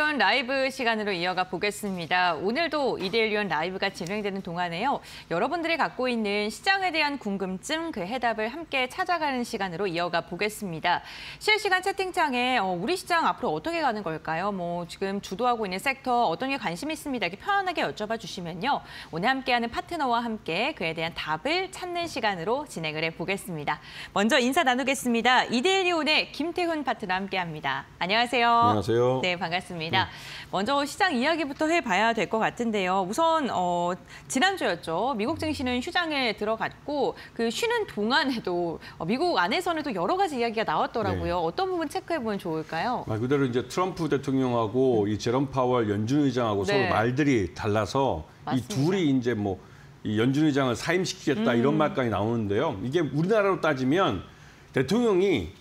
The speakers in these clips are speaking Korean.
이데일리온 라이브 시간으로 이어가 보겠습니다. 오늘도 이데일리온 라이브가 진행되는 동안에요. 여러분들이 갖고 있는 시장에 대한 궁금증, 그 해답을 함께 찾아가는 시간으로 이어가 보겠습니다. 실시간 채팅창에 우리 시장 앞으로 어떻게 가는 걸까요? 지금 주도하고 있는 섹터 어떤 게 관심 있습니다. 이렇게 편안하게 여쭤봐 주시면요. 오늘 함께하는 파트너와 함께 그에 대한 답을 찾는 시간으로 진행을 해보겠습니다. 먼저 인사 나누겠습니다. 이데일리온의 김태훈 파트너 함께합니다. 안녕하세요. 안녕하세요. 네, 반갑습니다. 먼저 시장 이야기부터 해봐야 될 것 같은데요. 우선 지난주였죠. 미국 증시는 휴장에 들어갔고 그 쉬는 동안에도 미국 안에서는 또 여러 가지 이야기가 나왔더라고요. 네. 어떤 부분 체크해보면 좋을까요? 말 그대로 이제 트럼프 대통령하고 이 제롬 파월 연준 의장하고 네. 서로 말들이 달라서 맞습니다. 이 둘이 이제 이 연준 의장을 사임시키겠다 이런 말까지 나오는데요. 이게 우리나라로 따지면 대통령이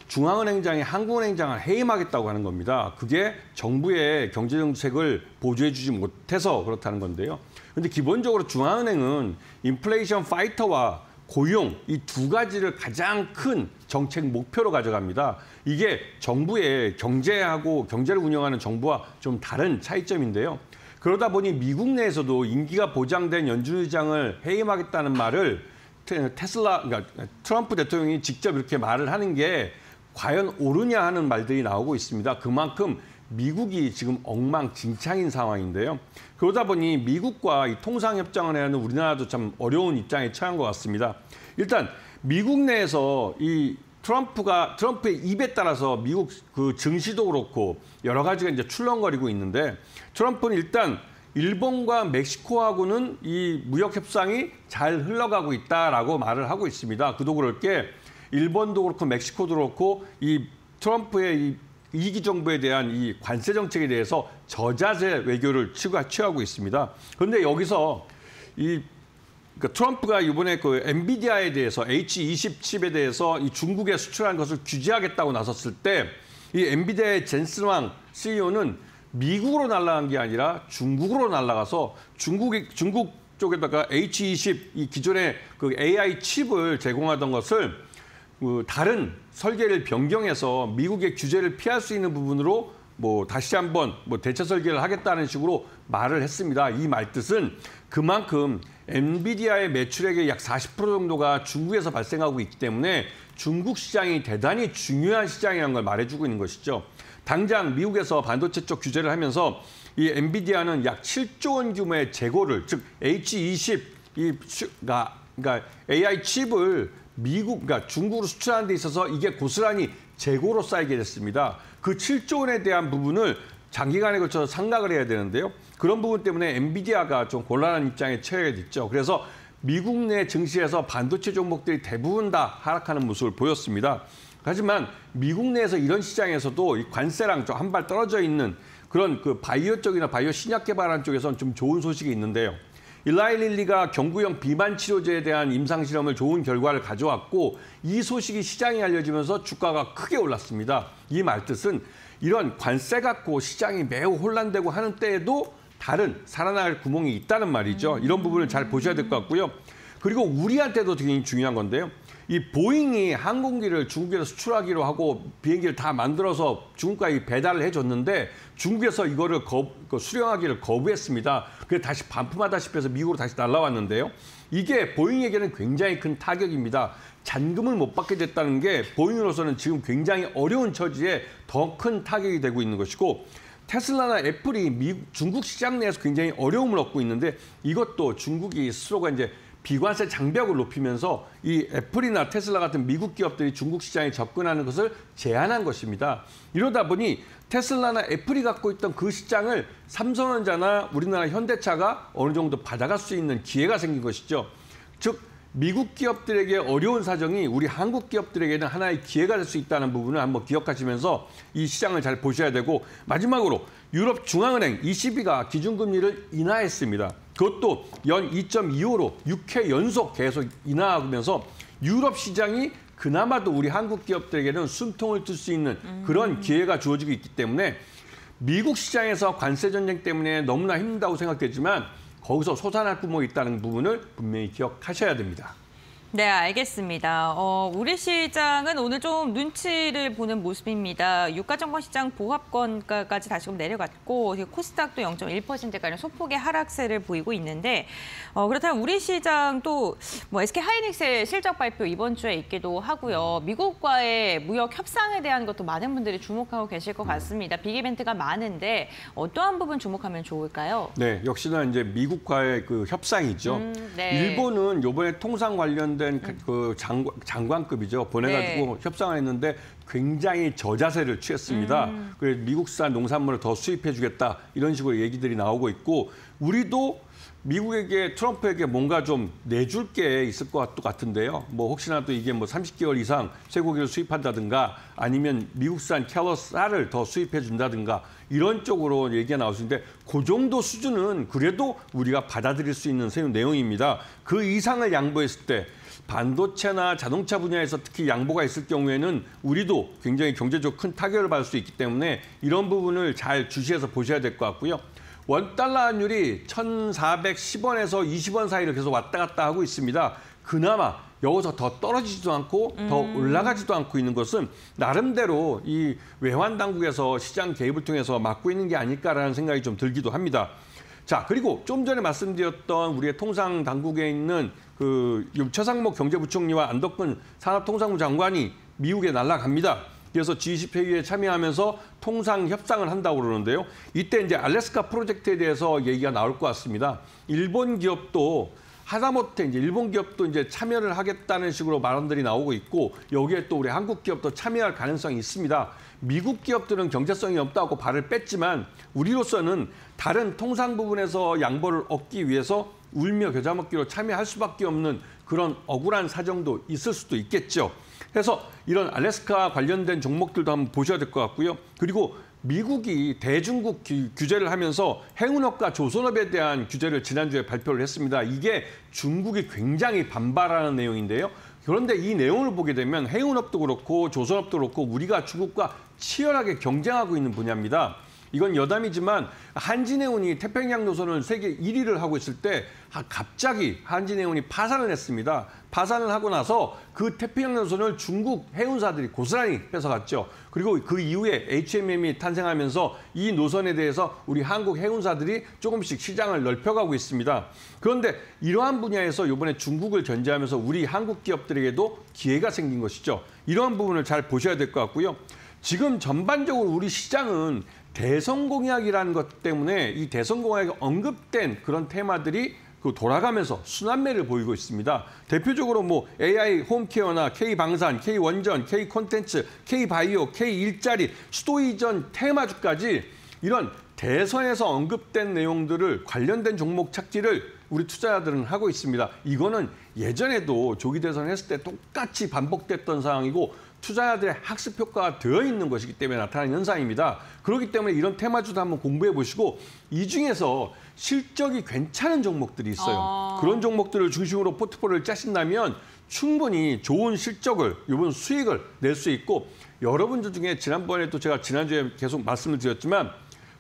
중앙은행장이 한국은행장을 해임하겠다고 하는 겁니다. 그게 정부의 경제정책을 보조해주지 못해서 그렇다는 건데요. 그런데 기본적으로 중앙은행은 인플레이션 파이터와 고용 이 두 가지를 가장 큰 정책 목표로 가져갑니다. 이게 정부의 경제를 운영하는 정부와 좀 다른 차이점인데요. 그러다 보니 미국 내에서도 임기가 보장된 연준 의장을 해임하겠다는 말을 그러니까 트럼프 대통령이 직접 이렇게 말을 하는 게 과연 옳으냐 하는 말들이 나오고 있습니다. 그만큼 미국이 지금 엉망진창인 상황인데요. 그러다 보니 미국과 이 통상협정을 해야 하는 우리나라도 참 어려운 입장에 처한 것 같습니다. 일단 미국 내에서 이 트럼프의 입에 따라서 미국 그 증시도 그렇고 여러 가지가 이제 출렁거리고 있는데 트럼프는 일단 일본과 멕시코하고는 이 무역 협상이 잘 흘러가고 있다라고 말을 하고 있습니다. 그도 그럴 게 일본도 그렇고 멕시코도 그렇고 이 트럼프의 이기 정부에 대한 이 관세 정책에 대해서 저자세 외교를 취하고 있습니다. 그런데 여기서 그러니까 트럼프가 이번에 그 엔비디아에 대해서 H20 칩에 대해서 이 중국에 수출한 것을 규제하겠다고 나섰을 때 이 엔비디아의 젠슨 왕 CEO는 미국으로 날아간 게 아니라 중국으로 날아가서 중국 쪽에다가 H20 이 기존의 그 AI 칩을 제공하던 것을 다른 설계를 변경해서 미국의 규제를 피할 수 있는 부분으로 다시 한번 대체 설계를 하겠다는 식으로 말을 했습니다. 이 말뜻은 그만큼 엔비디아의 매출액의 약 40% 정도가 중국에서 발생하고 있기 때문에 중국 시장이 대단히 중요한 시장이라는 걸 말해주고 있는 것이죠. 당장 미국에서 반도체 쪽 규제를 하면서 이 엔비디아는 약 7조 원 규모의 재고를, 즉 H20 그러니까 AI 칩을 그러니까 중국으로 수출하는 데 있어서 이게 고스란히 재고로 쌓이게 됐습니다. 그 7조 원에 대한 부분을 장기간에 걸쳐서 상각을 해야 되는데요. 그런 부분 때문에 엔비디아가 좀 곤란한 입장에 처하게 됐죠. 그래서 미국 내 증시에서 반도체 종목들이 대부분 다 하락하는 모습을 보였습니다. 하지만 미국 내에서 이런 시장에서도 이 관세랑 좀 한 발 떨어져 있는 그런 그 바이오 쪽이나 바이오 신약 개발하는 쪽에서는 좀 좋은 소식이 있는데요. 일라이릴리가 경구용 비만 치료제에 대한 임상 실험을 좋은 결과를 가져왔고 이 소식이 시장에 알려지면서 주가가 크게 올랐습니다. 이 말뜻은 이런 관세 갖고 시장이 매우 혼란되고 하는 때에도 다른 살아날 구멍이 있다는 말이죠. 이런 부분을 잘 보셔야 될 것 같고요. 그리고 우리한테도 되게 중요한 건데요. 이 보잉이 항공기를 중국에서 수출하기로 하고 비행기를 다 만들어서 중국까지 배달을 해줬는데 중국에서 이거를 수령하기를 거부했습니다. 그래서 다시 반품하다시피 해서 미국으로 다시 날아왔는데요. 이게 보잉에게는 굉장히 큰 타격입니다. 잔금을 못 받게 됐다는 게 보잉으로서는 지금 굉장히 어려운 처지에 더 큰 타격이 되고 있는 것이고 테슬라나 애플이 중국 시장 내에서 굉장히 어려움을 얻고 있는데 이것도 중국이 스스로가 이제 비관세 장벽을 높이면서 이 애플이나 테슬라 같은 미국 기업들이 중국 시장에 접근하는 것을 제한한 것입니다. 이러다 보니 테슬라나 애플이 갖고 있던 그 시장을 삼성전자나 우리나라 현대차가 어느 정도 받아갈 수 있는 기회가 생긴 것이죠. 즉 미국 기업들에게 어려운 사정이 우리 한국 기업들에게는 하나의 기회가 될 수 있다는 부분을 한번 기억하시면서 이 시장을 잘 보셔야 되고 마지막으로 유럽 중앙은행 ECB가 기준금리를 인하했습니다. 그것도 연 2.25로 6회 연속 계속 인하하면서 유럽 시장이 그나마도 우리 한국 기업들에게는 숨통을 뜰 수 있는 그런 기회가 주어지고 있기 때문에 미국 시장에서 관세 전쟁 때문에 너무나 힘들다고 생각되지만 거기서 솟아날 구멍이 있다는 부분을 분명히 기억하셔야 됩니다. 네, 알겠습니다. 우리 시장은 오늘 좀 눈치를 보는 모습입니다. 유가증권시장 보합권가까지 다시금 내려갔고 코스닥도 0.1%가량 소폭의 하락세를 보이고 있는데 그렇다면 우리 시장도 뭐 SK하이닉스의 실적 발표 이번 주에 있기도 하고요. 미국과의 무역 협상에 대한 것도 많은 분들이 주목하고 계실 것 같습니다. 빅 이벤트가 많은데 어떠한 부분 주목하면 좋을까요? 네, 역시나 이제 미국과의 그 협상이죠. 네. 일본은 이번에 통상 관련된 그 장관급이죠. 보내가지고 네. 협상을 했는데 굉장히 저자세를 취했습니다. 그래서 미국산 농산물을 더 수입해주겠다 이런 식으로 얘기들이 나오고 있고 우리도 미국에게 트럼프에게 뭔가 좀 내줄 게 있을 것 같은데요. 뭐 혹시나 또 이게 뭐 30개월 이상 쇠고기를 수입한다든가 아니면 미국산 캘러스 쌀을 더 수입해 준다든가 이런 쪽으로 얘기가 나올 수 있는데 그 정도 수준은 그래도 우리가 받아들일 수 있는 내용입니다. 그 이상을 양보했을 때 반도체나 자동차 분야에서 특히 양보가 있을 경우에는 우리도 굉장히 경제적 큰 타격을 받을 수 있기 때문에 이런 부분을 잘 주시해서 보셔야 될 것 같고요. 원달러 환율이 1,410원에서 20원 사이를 계속 왔다 갔다 하고 있습니다. 그나마 여기서 더 떨어지지도 않고 더 올라가지도 않고 있는 것은 나름대로 이 외환 당국에서 시장 개입을 통해서 막고 있는 게 아닐까라는 생각이 좀 들기도 합니다. 자, 그리고 좀 전에 말씀드렸던 우리의 통상 당국에 있는 그 최상목 경제부총리와 안덕근 산업통상부 장관이 미국에 날아갑니다. 그래서 G20 회의에 참여하면서 통상 협상을 한다고 그러는데요. 이때 이제 알래스카 프로젝트에 대해서 얘기가 나올 것 같습니다. 일본 기업도 하다못해 이제 일본 기업도 이제 참여를 하겠다는 식으로 발언들이 나오고 있고 여기에 또 우리 한국 기업도 참여할 가능성이 있습니다. 미국 기업들은 경제성이 없다고 발을 뺐지만 우리로서는 다른 통상 부분에서 양보를 얻기 위해서 울며 겨자 먹기로 참여할 수밖에 없는 그런 억울한 사정도 있을 수도 있겠죠. 그래서 이런 알래스카 관련된 종목들도 한번 보셔야 될 것 같고요. 그리고 미국이 대중국 규제를 하면서 해운업과 조선업에 대한 규제를 지난주에 발표를 했습니다. 이게 중국이 굉장히 반발하는 내용인데요. 그런데 이 내용을 보게 되면 해운업도 그렇고 조선업도 그렇고 우리가 중국과 치열하게 경쟁하고 있는 분야입니다. 이건 여담이지만 한진해운이 태평양 노선을 세계 1위를 하고 있을 때 갑자기 한진해운이 파산을 했습니다. 파산을 하고 나서 그 태평양 노선을 중국 해운사들이 고스란히 뺏어갔죠. 그리고 그 이후에 HMM이 탄생하면서 이 노선에 대해서 우리 한국 해운사들이 조금씩 시장을 넓혀가고 있습니다. 그런데 이러한 분야에서 이번에 중국을 견제하면서 우리 한국 기업들에게도 기회가 생긴 것이죠. 이러한 부분을 잘 보셔야 될 것 같고요. 지금 전반적으로 우리 시장은 대선 공약이라는 것 때문에 이 대선 공약에 언급된 그런 테마들이 돌아가면서 순환매를 보이고 있습니다. 대표적으로 뭐 AI 홈케어나 K방산, K원전, K콘텐츠, K바이오, K일자리, 수도 이전 테마주까지 이런 대선에서 언급된 내용들을 관련된 종목 찾기를 우리 투자자들은 하고 있습니다. 이거는 예전에도 조기 대선 했을 때 똑같이 반복됐던 상황이고 투자자들의 학습 효과가 되어 있는 것이기 때문에 나타나는 현상입니다. 그렇기 때문에 이런 테마주도 한번 공부해 보시고 이 중에서 실적이 괜찮은 종목들이 있어요. 그런 종목들을 중심으로 포트폴리오를 짜신다면 충분히 좋은 실적을, 이번 수익을 낼 수 있고 여러분들 중에 지난번에도 제가 지난주에 계속 말씀을 드렸지만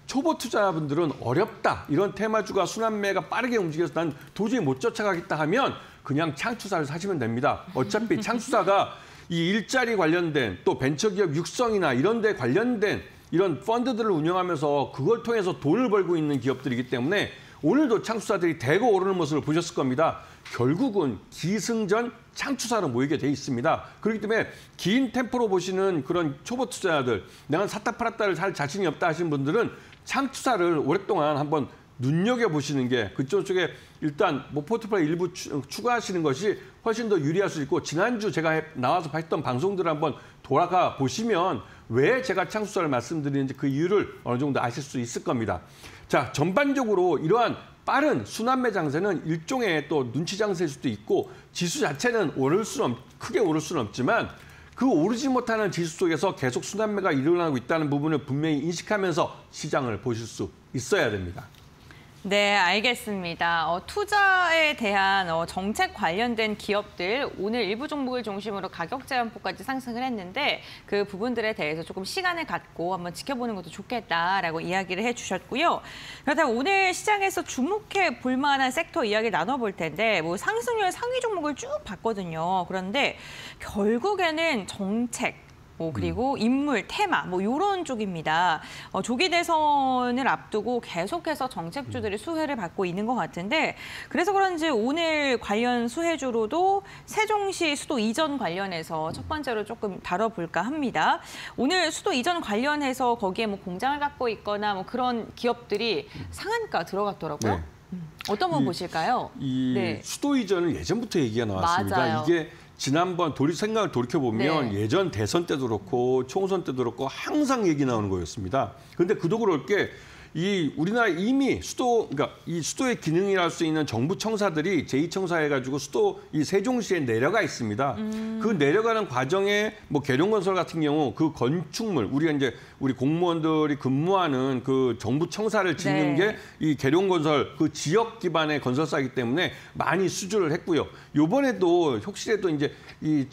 초보 투자자분들은 어렵다. 이런 테마주가 순환매가 빠르게 움직여서 난 도저히 못 쫓아가겠다 하면 그냥 창투사를 사시면 됩니다. 어차피 창투사가 이 일자리 관련된 또 벤처기업 육성이나 이런 데 관련된 이런 펀드들을 운영하면서 그걸 통해서 돈을 벌고 있는 기업들이기 때문에 오늘도 창투사들이 대거 오르는 모습을 보셨을 겁니다. 결국은 기승전 창투사로 모이게 돼 있습니다. 그렇기 때문에 긴 템포로 보시는 그런 초보 투자자들, 내가 샀다 팔았다를 할 자신이 없다 하시는 분들은 창투사를 오랫동안 한번 눈여겨보시는 게 그쪽 쪽에 일단 뭐 포트폴리오 일부 추가하시는 것이 훨씬 더 유리할 수 있고 지난주 제가 나와서 했던 방송들을 한번 돌아가 보시면 왜 제가 창투사를 말씀드리는지 그 이유를 어느 정도 아실 수 있을 겁니다. 자, 전반적으로 이러한 빠른 순환매 장세는 일종의 또 눈치 장세일 수도 있고 지수 자체는 크게 오를 수는 없지만 그 오르지 못하는 지수 속에서 계속 순환매가 일어나고 있다는 부분을 분명히 인식하면서 시장을 보실 수 있어야 됩니다. 네, 알겠습니다. 투자에 대한 정책 관련된 기업들 오늘 일부 종목을 중심으로 가격 제한폭까지 상승을 했는데 그 부분들에 대해서 조금 시간을 갖고 한번 지켜보는 것도 좋겠다라고 이야기를 해주셨고요. 그렇다면 오늘 시장에서 주목해 볼 만한 섹터 이야기 나눠볼 텐데 뭐 상승률 상위 종목을 쭉 봤거든요. 그런데 결국에는 정책 그리고 인물, 테마 이런 쪽입니다. 조기 대선을 앞두고 계속해서 정책주들이 수혜를 받고 있는 것 같은데 그래서 그런지 오늘 관련 수혜주로도 세종시 수도 이전 관련해서 첫 번째로 조금 다뤄볼까 합니다. 오늘 수도 이전 관련해서 거기에 공장을 갖고 있거나 그런 기업들이 상한가 들어갔더라고요. 네. 어떤 분 보실까요? 네. 수도 이전은 예전부터 얘기가 나왔습니다. 맞아요. 이게 지난번 생각을 돌이켜보면 네. 예전 대선 때도 그렇고 총선 때도 그렇고 항상 얘기 나오는 거였습니다. 그런데 그도 그럴 게 우리나라 이미 그러니까 이 수도의 기능이라 할 수 있는 정부 청사들이 제2청사해가지고 수도 세종시에 내려가 있습니다. 그 내려가는 과정에 계룡건설 같은 경우 그 건축물 우리 공무원들이 근무하는 그 정부 청사를 짓는 네. 게 이 계룡건설 그 지역 기반의 건설사이기 때문에 많이 수주를 했고요. 이번에도 혹시라도 이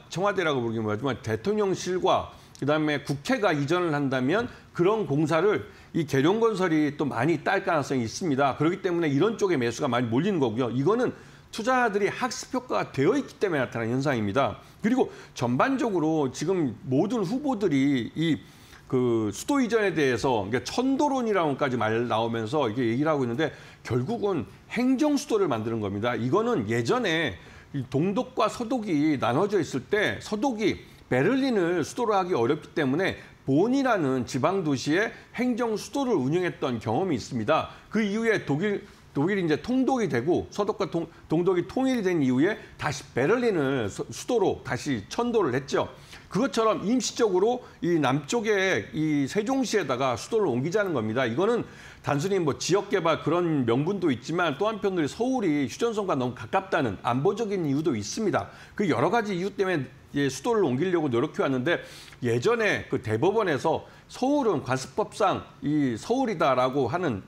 청와대라고 부르긴 뭐하지만 대통령실과 그다음에 국회가 이전을 한다면 그런 공사를 이 계룡건설이 또 많이 딸 가능성이 있습니다. 그렇기 때문에 이런 쪽에 매수가 많이 몰리는 거고요. 이거는 투자자들이 학습 효과가 되어 있기 때문에 나타난 현상입니다. 그리고 전반적으로 지금 모든 후보들이 그 수도 이전에 대해서 천도론이라고까지 말 나오면서 이게 얘기를 하고 있는데 결국은 행정 수도를 만드는 겁니다. 이거는 예전에 동독과 서독이 나눠져 있을 때 서독이 베를린을 수도로 하기 어렵기 때문에 본이라는 지방 도시의 행정 수도를 운영했던 경험이 있습니다. 그 이후에 독일이 통독이 되고 서독과 동독이 통일이 된 이후에 다시 베를린을 수도로 다시 천도를 했죠. 그것처럼 임시적으로 이 남쪽에 이 세종시에다가 수도를 옮기자는 겁니다. 이거는 단순히 지역 개발 그런 명분도 있지만 또 한편으로 서울이 휴전선과 너무 가깝다는 안보적인 이유도 있습니다. 그 여러 가지 이유 때문에 수도를 옮기려고 노력해 왔는데 예전에 그 대법원에서 서울은 관습법상 이 서울이다라고 하는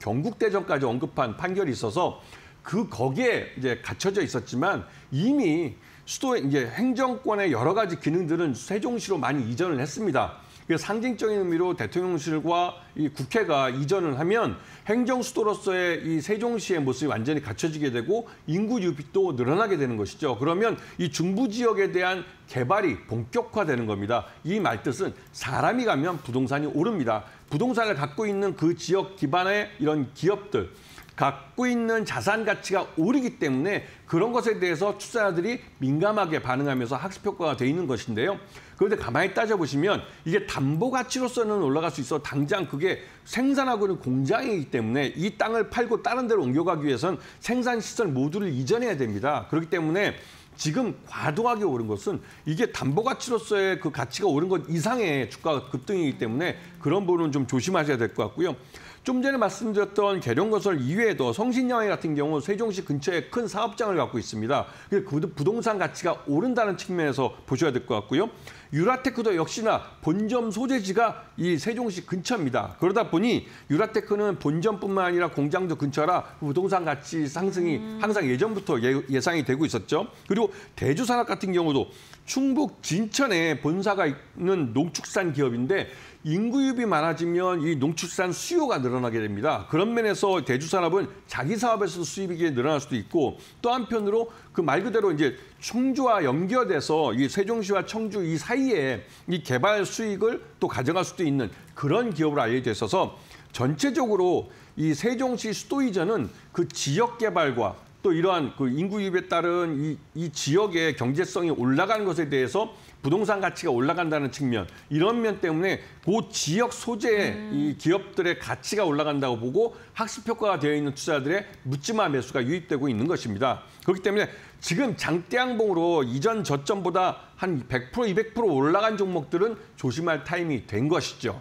경국대전까지 언급한 판결이 있어서 거기에 갇혀져 있었지만 이미 수도의 행정권의 여러 가지 기능들은 세종시로 많이 이전을 했습니다. 상징적인 의미로 대통령실과 이 국회가 이전을 하면 행정 수도로서의 이 세종시의 모습이 완전히 갖춰지게 되고 인구 유입도 늘어나게 되는 것이죠. 그러면 이 중부 지역에 대한 개발이 본격화되는 겁니다. 이 말뜻은 사람이 가면 부동산이 오릅니다. 부동산을 갖고 있는 그 지역 기반의 이런 기업들 갖고 있는 자산 가치가 오르기 때문에 그런 것에 대해서 투자자들이 민감하게 반응하면서 학습 효과가 돼 있는 것인데요. 그런데 가만히 따져보시면 이게 담보 가치로서는 올라갈 수 있어 당장 그게 생산하고 있는 공장이기 때문에 이 땅을 팔고 다른 데로 옮겨가기 위해서는 생산 시설 모두를 이전해야 됩니다. 그렇기 때문에 지금 과도하게 오른 것은 이게 담보 가치로서의 그 가치가 오른 것 이상의 주가 급등이기 때문에 그런 부분은 좀 조심하셔야 될 것 같고요. 좀 전에 말씀드렸던 계룡건설 이외에도 성신여행 같은 경우 세종시 근처에 큰 사업장을 갖고 있습니다. 그 부동산 가치가 오른다는 측면에서 보셔야 될 것 같고요. 유라테크도 역시나 본점 소재지가 이 세종시 근처입니다. 그러다 보니 유라테크는 본점뿐만 아니라 공장도 근처라 부동산 가치 상승이 항상 예전부터 예상이 되고 있었죠. 그리고 대주산업 같은 경우도 충북 진천에 본사가 있는 농축산 기업인데 인구 유입이 많아지면 이 농축산 수요가 늘어나게 됩니다. 그런 면에서 대주산업은 자기 사업에서 수입이 늘어날 수도 있고 또 한편으로 그 말 그대로 청주와 연결돼서 이 세종시와 청주 이 사이에 이 개발 수익을 또 가져갈 수도 있는 그런 기업으로 알려져 있어서 전체적으로 이 세종시 수도 이전은 그 지역 개발과 또 이러한 그 인구 유입에 따른 이 지역의 경제성이 올라가는 것에 대해서 부동산 가치가 올라간다는 측면, 이런 면 때문에 그 지역 소재의 이 기업들의 가치가 올라간다고 보고 학습 효과가 되어 있는 투자들의 묻지마 매수가 유입되고 있는 것입니다. 그렇기 때문에 지금 장대양봉으로 이전 저점보다 한 100%, 200% 올라간 종목들은 조심할 타임이 된 것이죠.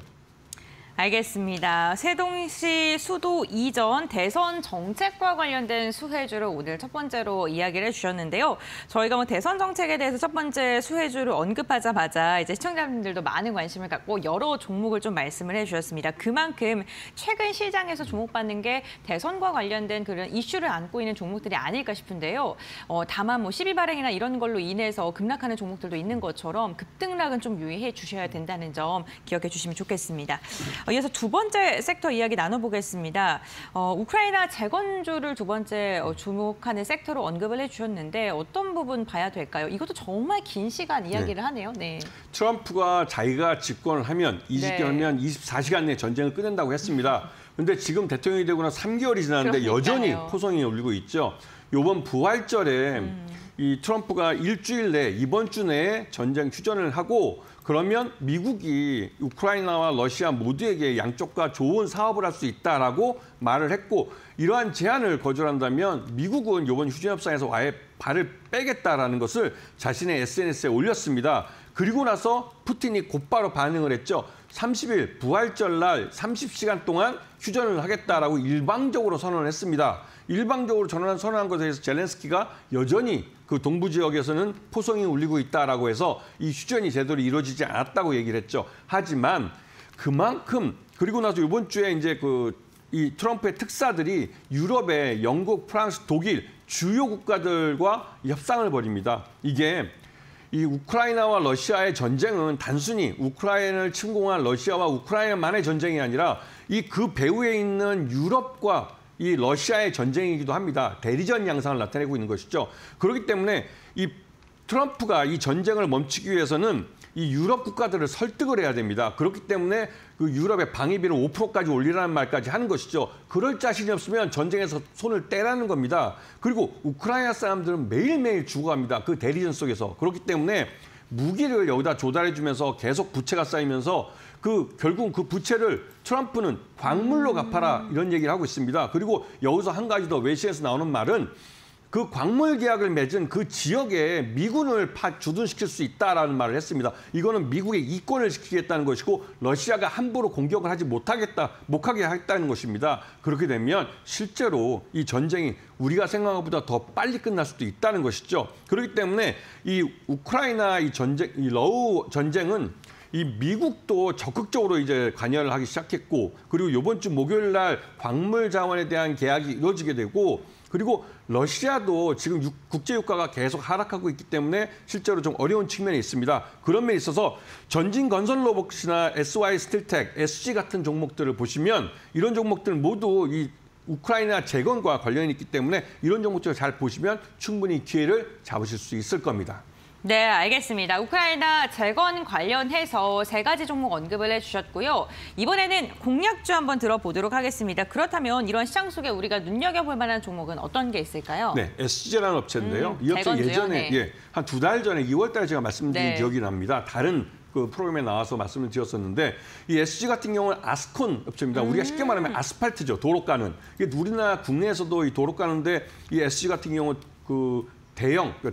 알겠습니다. 세동시 수도 이전 대선 정책과 관련된 수혜주를 오늘 첫 번째로 이야기를 해주셨는데요. 저희가 대선 정책에 대해서 첫 번째 수혜주를 언급하자마자 이제 시청자분들도 많은 관심을 갖고 여러 종목을 좀 말씀을 해주셨습니다. 그만큼 최근 시장에서 주목받는 게 대선과 관련된 그런 이슈를 안고 있는 종목들이 아닐까 싶은데요. 다만 12발행이나 이런 걸로 인해서 급락하는 종목들도 있는 것처럼 급등락은 좀 유의해 주셔야 된다는 점 기억해 주시면 좋겠습니다. 이어서 두 번째 섹터 이야기 나눠보겠습니다. 우크라이나 재건주를 두 번째 주목하는 섹터로 언급을 해주셨는데 어떤 부분 봐야 될까요? 이것도 정말 긴 시간 이야기를 하네요. 네. 트럼프가 자기가 집권을 하면 20개월면 24시간 내에 전쟁을 끝낸다고 했습니다. 그런데 지금 대통령이 되고 나서 3개월이 지났는데 그러니까요. 여전히 포성이 울리고 있죠. 이번 부활절에 이 트럼프가 일주일 내 이번 주 내에 전쟁 휴전을 하고 그러면 미국이 우크라이나와 러시아 모두에게 양쪽과 좋은 사업을 할 수 있다라고 말을 했고 이러한 제안을 거절한다면 미국은 이번 휴전 협상에서 아예 발을 빼겠다라는 것을 자신의 SNS에 올렸습니다. 그리고 나서 푸틴이 곧바로 반응을 했죠. 30일 부활절 날 30시간 동안 휴전을 하겠다라고 일방적으로 선언을 했습니다. 일방적으로 선언한 것에 대해서 젤렌스키가 여전히 그 동부 지역에서는 포성이 울리고 있다라고 해서 이 휴전이 제대로 이루어지지 않았다고 얘기를 했죠. 하지만 그만큼 그리고 나서 이번 주에 이제 이 트럼프의 특사들이 유럽의 영국, 프랑스, 독일 주요 국가들과 협상을 벌입니다. 이게 이 우크라이나와 러시아의 전쟁은 단순히 우크라이나를 침공한 러시아와 우크라이나만의 전쟁이 아니라 그 배후에 있는 유럽과 이 러시아의 전쟁이기도 합니다. 대리전 양상을 나타내고 있는 것이죠. 그렇기 때문에 이 트럼프가 이 전쟁을 멈추기 위해서는 이 유럽 국가들을 설득을 해야 됩니다. 그렇기 때문에 그 유럽의 방위비를 5%까지 올리라는 말까지 하는 것이죠. 그럴 자신이 없으면 전쟁에서 손을 떼라는 겁니다. 그리고 우크라이나 사람들은 매일매일 죽어갑니다. 그 대리전 속에서. 그렇기 때문에 무기를 여기다 조달해주면서 계속 부채가 쌓이면서 결국 그 부채를 트럼프는 광물로 갚아라 이런 얘기를 하고 있습니다. 그리고 여기서 한 가지 더 외신에서 나오는 말은 그 광물 계약을 맺은 그 지역에 미군을 주둔시킬 수 있다라는 말을 했습니다. 이거는 미국의 이권을 지키겠다는 것이고 러시아가 함부로 공격을 하지 못하게 하겠다는 것입니다. 그렇게 되면 실제로 이 전쟁이 우리가 생각한 것보다 더 빨리 끝날 수도 있다는 것이죠. 그렇기 때문에 이 우크라이나 이 러우 전쟁은 이 미국도 적극적으로 이제 관여를 하기 시작했고 그리고 이번 주 목요일 날 광물 자원에 대한 계약이 이루어지게 되고 그리고 러시아도 지금 국제 유가가 계속 하락하고 있기 때문에 실제로 좀 어려운 측면이 있습니다. 그런 면에 있어서 전진 건설 로봇이나 SY 스틸텍, SG 같은 종목들을 보시면 이런 종목들은 모두 이 우크라이나 재건과 관련이 있기 때문에 이런 종목들을 잘 보시면 충분히 기회를 잡으실 수 있을 겁니다. 네, 알겠습니다. 우크라이나 재건 관련해서 세 가지 종목 언급을 해주셨고요. 이번에는 공략주 한번 들어보도록 하겠습니다. 그렇다면 이런 시장 속에 우리가 눈여겨볼 만한 종목은 어떤 게 있을까요? 네, SG라는 업체인데요. 이 업체 예전에 네. 한 2달 전에 2월 달에 제가 말씀드린 네. 기억이 납니다. 다른 그 프로그램에 나와서 말씀을 드렸었는데 이 SG 같은 경우는 아스콘 업체입니다. 우리가 쉽게 말하면 아스팔트죠. 도로 까는. 이게 우리나라 국내에서도 이 도로 까는데 이 SG 같은 경우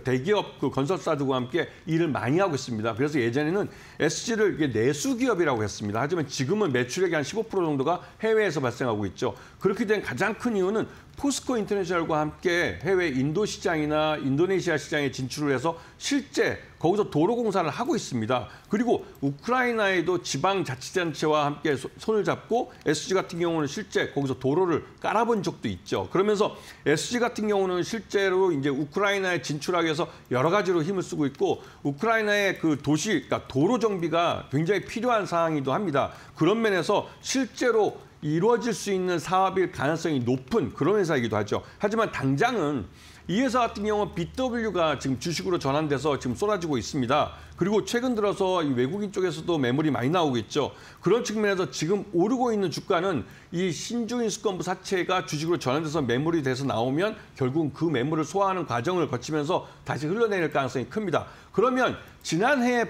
대기업 건설사들과 함께 일을 많이 하고 있습니다. 그래서 예전에는 SG를 내수 기업이라고 했습니다. 하지만 지금은 매출액의 한 15% 정도가 해외에서 발생하고 있죠. 그렇게 된 가장 큰 이유는 포스코 인터내셔널과 함께 해외 인도 시장이나 인도네시아 시장에 진출을 해서 실제 거기서 도로 공사를 하고 있습니다. 그리고 우크라이나에도 지방자치단체와 함께 손을 잡고 SG 같은 경우는 실제 거기서 도로를 깔아본 적도 있죠. 그러면서 SG 같은 경우는 실제로 이제 우크라이나에 진출하기 위해서 여러 가지로 힘을 쓰고 있고 우크라이나의 그 그러니까 도로 정비가 굉장히 필요한 상황이기도 합니다. 그런 면에서 실제로 이루어질 수 있는 사업일 가능성이 높은 그런 회사이기도 하죠. 하지만 당장은 이 회사 같은 경우는 BW가 지금 주식으로 전환돼서 지금 쏟아지고 있습니다. 그리고 최근 들어서 이 외국인 쪽에서도 매물이 많이 나오고 있죠. 그런 측면에서 지금 오르고 있는 주가는 이 신주인수권부 사채가 주식으로 전환돼서 매물이 돼서 나오면 결국 그 매물을 소화하는 과정을 거치면서 다시 흘러내릴 가능성이 큽니다. 그러면 지난해에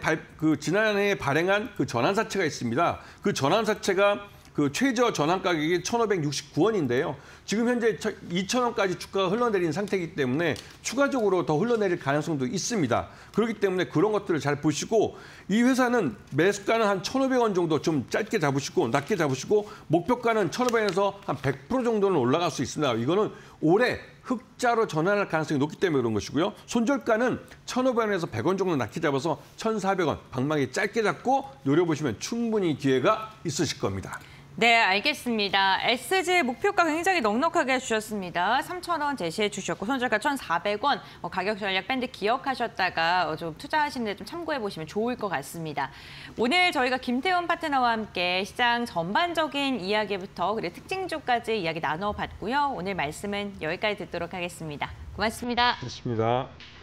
발행한 그 전환사채가 있습니다. 그 전환사채가 그 최저 전환 가격이 1,569원인데요. 지금 현재 2,000원까지 주가가 흘러내리는 상태이기 때문에 추가적으로 더 흘러내릴 가능성도 있습니다. 그렇기 때문에 그런 것들을 잘 보시고 이 회사는 매수가는 한 1,500원 정도 좀 짧게 잡으시고 낮게 잡으시고 목표가는 1,500원에서 한 100% 정도는 올라갈 수 있습니다. 이거는 올해 흑자로 전환할 가능성이 높기 때문에 그런 것이고요. 손절가는 1,500원에서 100원 정도 낮게 잡아서 1,400원 방망이 짧게 잡고 노려보시면 충분히 기회가 있으실 겁니다. 네, 알겠습니다. SG 목표가 굉장히 넉넉하게 주셨습니다. 3,000원 제시해 주셨고 손절가 1,400원 가격 전략 밴드 기억하셨다가 좀 투자하시는 데 좀 참고해 보시면 좋을 것 같습니다. 오늘 저희가 김태훈 파트너와 함께 시장 전반적인 이야기부터 그리고 특징주까지 이야기 나눠봤고요. 오늘 말씀은 여기까지 듣도록 하겠습니다. 고맙습니다. 고맙습니다.